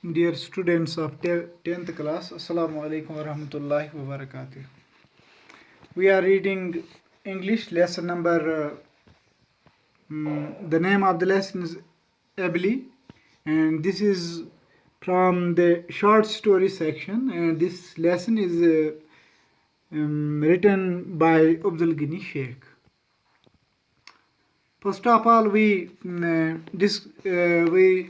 Dear students of 10th class, Assalamu alaikum wa rahmatullahi wa barakatuh. We are reading English lesson number, the name of the lesson is Ebli, and this is from the short story section, and this lesson is written by Abdul Ghani Sheikh. First of all, we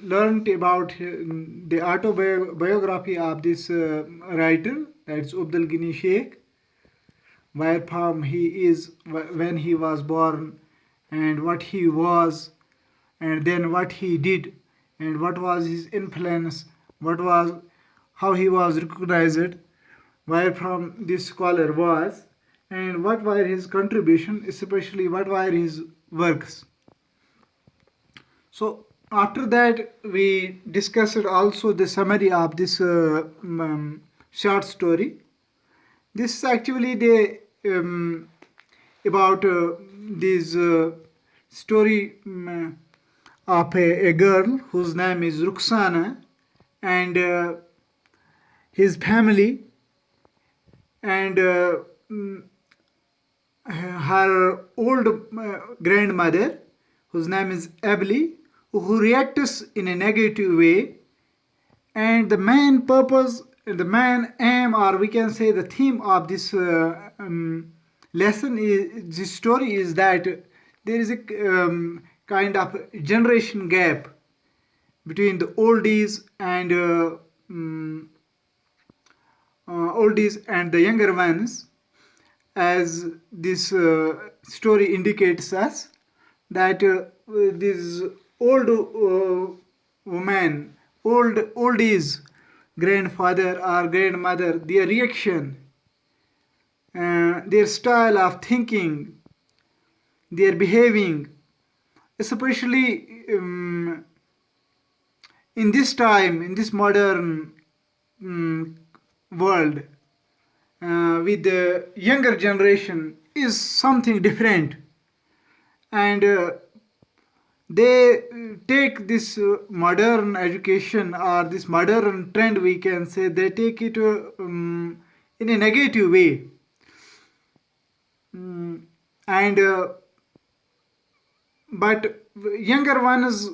learned about the autobiography of this writer, that's Abdul Ghani Sheikh, where from he is, when he was born, and what he was, and then what he did, and what was his influence, how he was recognized, where from this scholar was, and what were his contribution, especially what were his works. So after that, we discussed also the summary of this short story. This is actually the about this story of a girl whose name is Rukhsana, and his family, and her old grandmother, whose name is Ebli, who reacts in a negative way. And the main purpose, the main aim, or we can say the theme of this lesson is, this story is that there is a kind of generation gap between the oldies and the younger ones, as this story indicates us that this old woman, oldies grandfather or grandmother, their reaction, their style of thinking, their behaving, especially in this time, in this modern world, with the younger generation, is something different. And they take this modern education, or this modern trend, we can say, they take it in a negative way. And but younger ones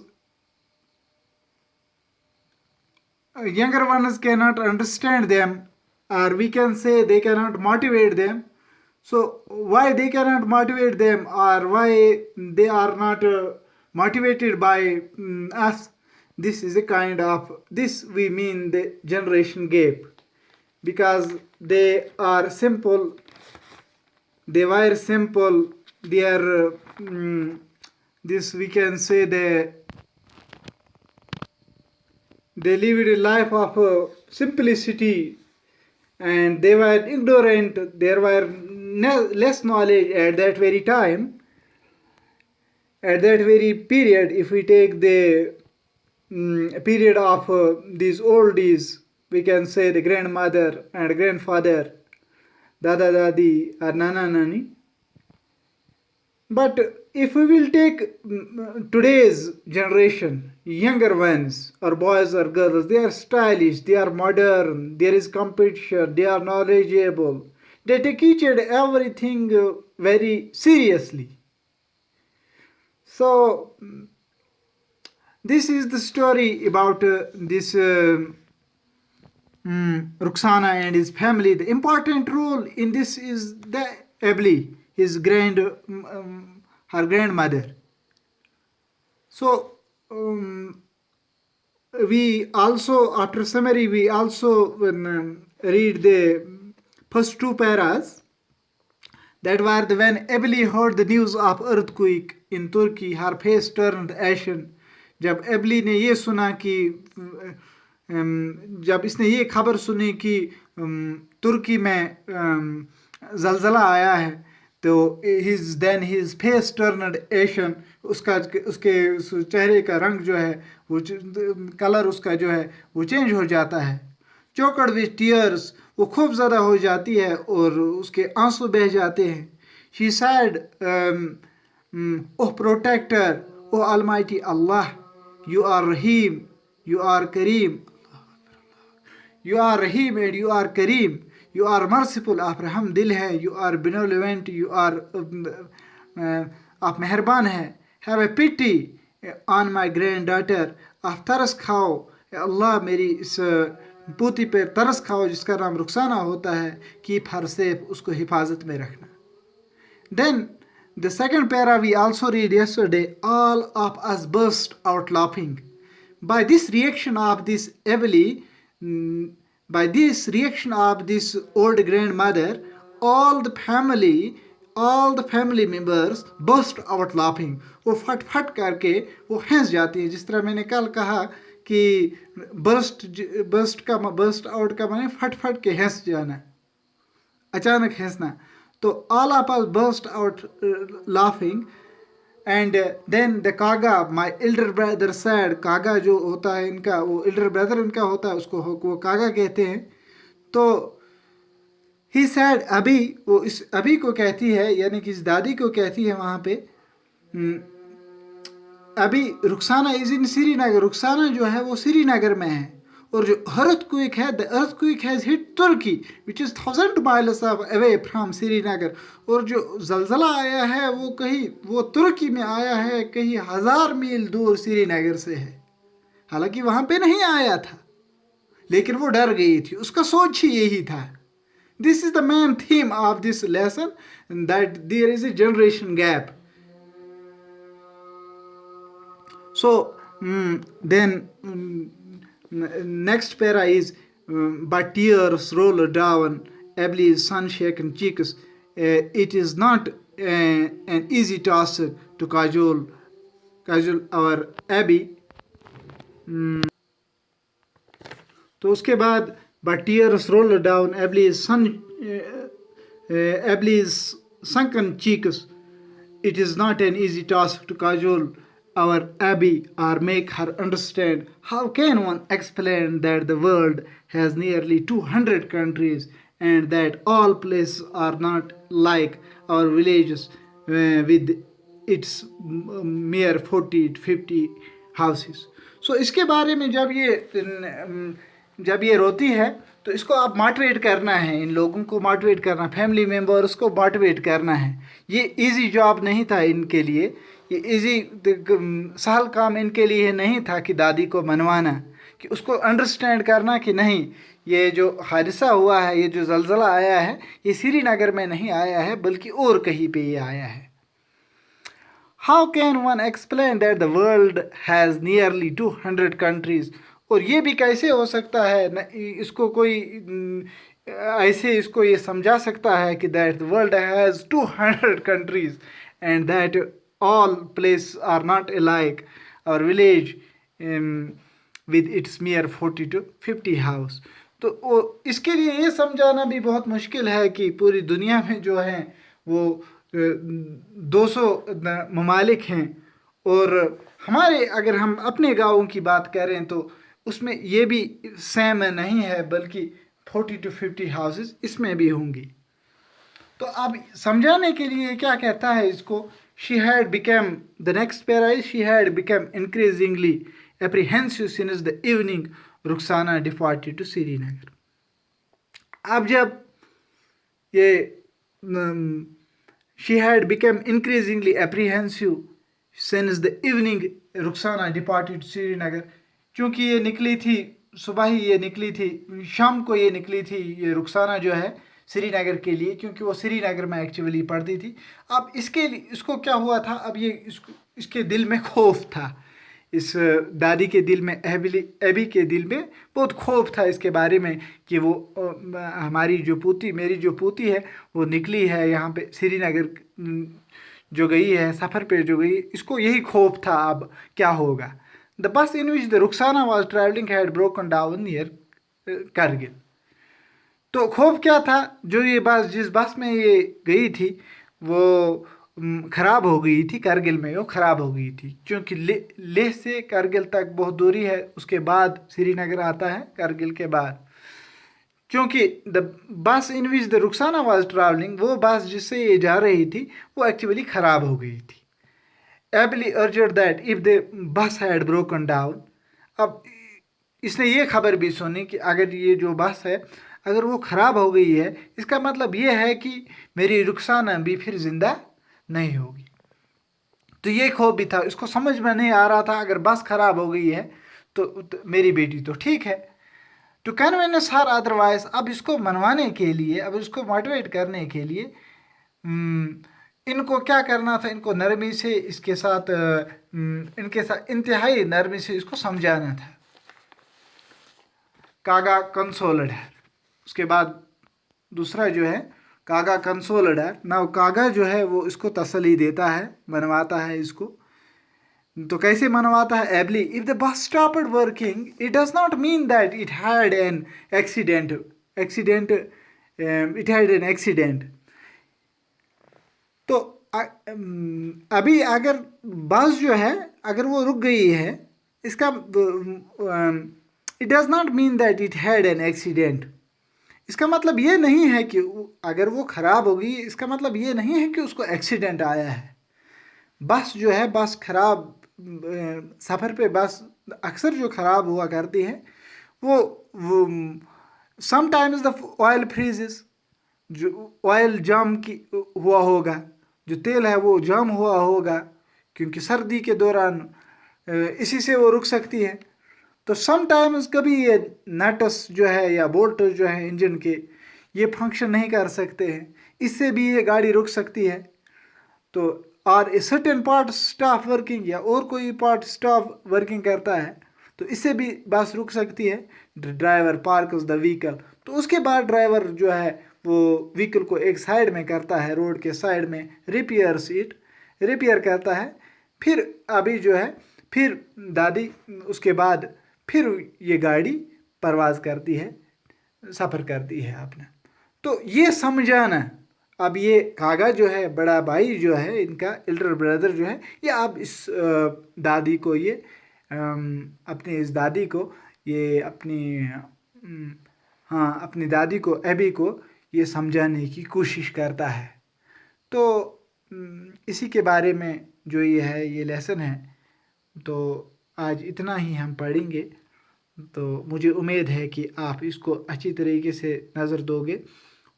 cannot understand them, or we can say they cannot motivate them. So why they cannot motivate them, or why they are not motivated by us? This is a kind of, this we mean the generation gap, because they are simple, they were simple, they are this we can say they lived a life of simplicity, and they were ignorant, there were less knowledge at that very time, at that very period. If we take the period of these oldies, we can say the grandmother and grandfather, dada dadi or nana nani. But if we will take today's generation, younger ones, or boys or girls, they are stylish, they are modern, there is competition, they are knowledgeable, they take each and everything very seriously. So this is the story about this Rukhsana and his family. The important role in this is the Ebli, his her grandmother. So we also, after summary, we also read the first two paras, that were when Ebli heard the news of earthquake in Turkey, her face turned ashen. जब ably ने ये सुना कि जब इसने ये खबर सुनी कि तुर्की में जलजला आया है, तो his face turned ashen, उसके चेहरे का रंग जो है, वो कलर उसका जो है वो चेंज हो जाता है. चोकड विथ टीयर्स, वो खूब ज़्यादा हो जाती है और उसके आंसू बह जाते हैं. She said, oh protector, oh almighty Allah, you are Rahim, you are Kareem, You are Rahim and you are Kareem. You are merciful, آپ رحم دل ہیں. You are benevolent, you are آپ مہربان ہیں. Have a pity on my granddaughter. آپ ترس کھاؤ اے اللہ میری اس پوتی پہ ترس کھاؤ جس کا نام رخسانہ ہوتا ہے. Keep her safe, اس کو حفاظت میں رکھنا. Then the second para we also read yesterday, all of us burst out laughing. By this reaction of this Eboli, by this reaction of this old grandmother, all the family members burst out laughing. وہ پھٹ پھٹ کر کے وہ ہنس جاتی ہیں. جس طرح میں نے کل کہا کہ برسٹ آؤٹ کا معنی پھٹ پھٹ کے ہنس جانا, اچانک ہنسنا. تو all of us burst out laughing. And then the Kaga, my elder brother said, Kaga جو ہوتا ہے ان کا, وہ elder brother ان کا ہوتا ہے, اس کو وہ Kaga کہتے ہیں. تو he said, ابھی, وہ اس ابھی کو کہتی ہے, یعنی کہ اس دادی کو کہتی ہے وہاں پہ, ابھی رخسانہ از ان سری نگر, رخسانہ جو ہے وہ سری نگر میں ہے. اور جو earthquake ہے, the earthquake has hit Turkey which is 1000 miles away from Sri Nagar. اور جو زلزلہ آیا ہے وہ کہیں وہ ترکی میں آیا ہے, کہیں 1000 میل دور سری نگر سے ہے. حالانکہ وہاں پہ نہیں آیا تھا لیکن وہ ڈر گئی تھی, اس کا سوچ ہی یہی تھا. This is the main theme of this lesson, that there is a generation gap. So then next para is, but tears roll down Ebeli's sun-shaken cheeks. It is not an easy task to cajole our Abby. تو اس کے بعد but tears roll down Ebeli's sunken cheeks. It is not an easy task to cajole our Abby or make her understand. How can one explain that the world has nearly 200 countries and that all places are not like our villages with its mere 40-50 houses. So اس کے بارے میں جب یہ روتی ہے تو اس کو آپ موٹیویٹ کرنا ہے, ان لوگوں کو موٹیویٹ کرنا, فیملی ممبرس کو موٹیویٹ کرنا ہے. یہ ایزی جاب نہیں تھا ان کے لیے, یہ سہل کام ان کے لیے نہیں تھا کہ دادی کو منوانا, کہ اس کو انڈرسٹینڈ کرنا کہ نہیں, یہ جو حادثہ ہوا ہے, یہ جو زلزلہ آیا ہے, یہ سری نگر میں نہیں آیا ہے بلکہ اور کہیں پہ یہ آیا ہے. How can one explain that the world has nearly 200 countries? اور یہ بھی کیسے ہو سکتا ہے, اس کو کوئی ایسے اس کو یہ سمجھا سکتا ہے کہ that the world has 200 countries and that all places are not alike our village with its mere 40 to 50 house. تو اس کے لیے یہ سمجھانا بھی بہت مشکل ہے کہ پوری دنیا میں جو ہیں وہ 200 ممالک ہیں, اور ہمارے اگر ہم اپنے گاؤں کی بات کریں تو اس میں یہ بھی سیم نہیں ہے بلکہ 40 to 50 ہاؤسز اس میں بھی ہوں گی. تو اب سمجھانے کے لیے کیا کہتا ہے اس کو, she had become, the next para is, she had become increasingly apprehensive since the evening Rukhsana departed to Sri Nagar. اب جب یہ she had become increasingly apprehensive since the evening Rukhsana departed to Sri Nagar. چونکہ یہ نکلی تھی صبح ہی, یہ نکلی تھی شام کو, یہ نکلی تھی یہ رخسانہ جو ہے سری نگر کے لیے, کیونکہ وہ سری نگر میں ایکچولی پڑھتی تھی. اب اس کو کیا ہوا تھا, اب یہ اس کے دل میں خوف تھا, اس دادی کے دل میں, ایبی کے دل میں بہت خوف تھا اس کے بارے میں کہ وہ ہماری جو پوتی, میری جو پوتی ہے وہ نکلی ہے یہاں پہ سری نگر جو گئی ہے, سفر پہ جو گئی, اس کو یہی خوف تھا اب کیا ہوگا. The bus in which the Rukhsana was traveling had broken down near Kargil. تو خوف کیا تھا, جو یہ بس جس بس میں یہ گئی تھی وہ خراب ہو گئی تھی, کرگل میں وہ خراب ہو گئی تھی, چونکہ لیہ سے کرگل تک بہت دوری ہے, اس کے بعد سری نگر آتا ہے کرگل کے بعد. چونکہ the bus in which the Rukhsana was traveling, وہ بس جس سے یہ جا رہی تھی وہ ایکچولی خراب ہو گئی تھی. Abeli urged that if the bus had broken down, اب اس نے یہ خبر بھی سنی کہ اگر یہ جو بس ہے اگر وہ خراب ہو گئی ہے اس کا مطلب یہ ہے کہ میری رخسانہ بھی پھر زندہ نہیں ہوگی. تو یہ خوف بھی تھا, اس کو سمجھ میں نہیں آ رہا تھا اگر بس خراب ہو گئی ہے تو میری بیٹی تو ٹھیک ہے. ٹو کنوینس ہر ادروائز, اب اس کو منوانے کے لیے, اب اس کو موٹیویٹ کرنے کے لیے ان کو کیا کرنا تھا, ان کو نرمی سے اس کے ساتھ ان کے ساتھ انتہائی نرمی سے اس کو سمجھانا تھا. کاگا کنسولڈ ہے. اس کے بعد دوسرا جو ہے کاگا کنسولڈ ہے. نہ کاگا جو ہے وہ اس کو تسلی دیتا ہے, منواتا ہے اس کو. تو کیسے منواتا ہے ایبلی, اف دا بس stopped working it does not mean that it had an accident it had an accident. تو ابھی اگر بس جو ہے اگر وہ رک گئی ہے اس کا it does not mean that it had an accident. اس کا مطلب یہ نہیں ہے کہ اگر وہ خراب ہوگی اس کا مطلب یہ نہیں ہے کہ اس کو ایکسیڈنٹ آیا ہے. بس جو ہے بس خراب سفر پہ بس اکثر جو خراب ہوا کرتی ہے وہ some times the oil phrases, جو آئل جام کی ہوا ہوگا, جو تیل ہے وہ جام ہوا ہوگا کیونکہ سردی کے دوران اسی سے وہ رک سکتی ہے. تو سم ٹائمز کبھی یہ نٹس جو ہے یا بولٹس جو ہے انجن کے یہ فنکشن نہیں کر سکتے ہیں, اس سے بھی یہ گاڑی رک سکتی ہے. تو اور a certain part staff working, یا اور کوئی پارٹ اسٹاف ورکنگ کرتا ہے تو اس سے بھی بس رک سکتی ہے. ڈرائیور پارکز دا وہیکل, تو اس کے بعد ڈرائیور جو ہے وہ وہیکل کو ایک سائڈ میں کرتا ہے, روڈ کے سائڈ میں ریپیئر کرتا ہے. پھر ابھی جو ہے پھر دادی اس کے بعد پھر یہ گاڑی پرواز کرتی ہے, سفر کرتی ہے اپنا. تو یہ سمجھانا, اب یہ کاگا جو ہے بڑا بھائی جو ہے ان کا ایلڈر بردر جو ہے, یہ اب اس دادی کو یہ اپنی اس دادی کو یہ اپنی دادی کو ایبی کو یہ سمجھانے کی کوشش کرتا ہے. تو اسی کے بارے میں جو یہ ہے یہ لیسن ہے. تو آج اتنا ہی ہم پڑھیں گے. تو مجھے امید ہے کہ آپ اس کو اچھی طریقے سے نظر دو گے,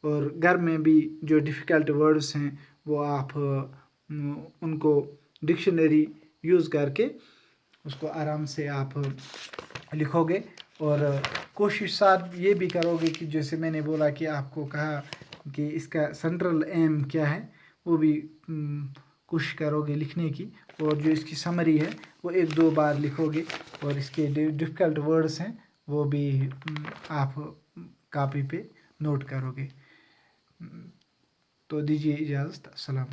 اور گھر میں بھی جو ڈیفیکلٹ ورڈس ہیں وہ آپ ان کو ڈکشنری یوز کر کے اس کو آرام سے آپ لکھو گے. اور کوشش ساتھ یہ بھی کرو گے کہ جیسے میں نے بولا کہ آپ کو کہا کہ اس کا سینٹرل ایم کیا ہے وہ بھی کوشش کرو گے لکھنے کی, اور جو اس کی سمری ہے وہ 1-2 بار لکھو گے, اور اس کے ڈفیکلٹ ورڈس ہیں وہ بھی آپ کاپی پہ نوٹ کرو گے. تو دیجیے اجازت, السلام.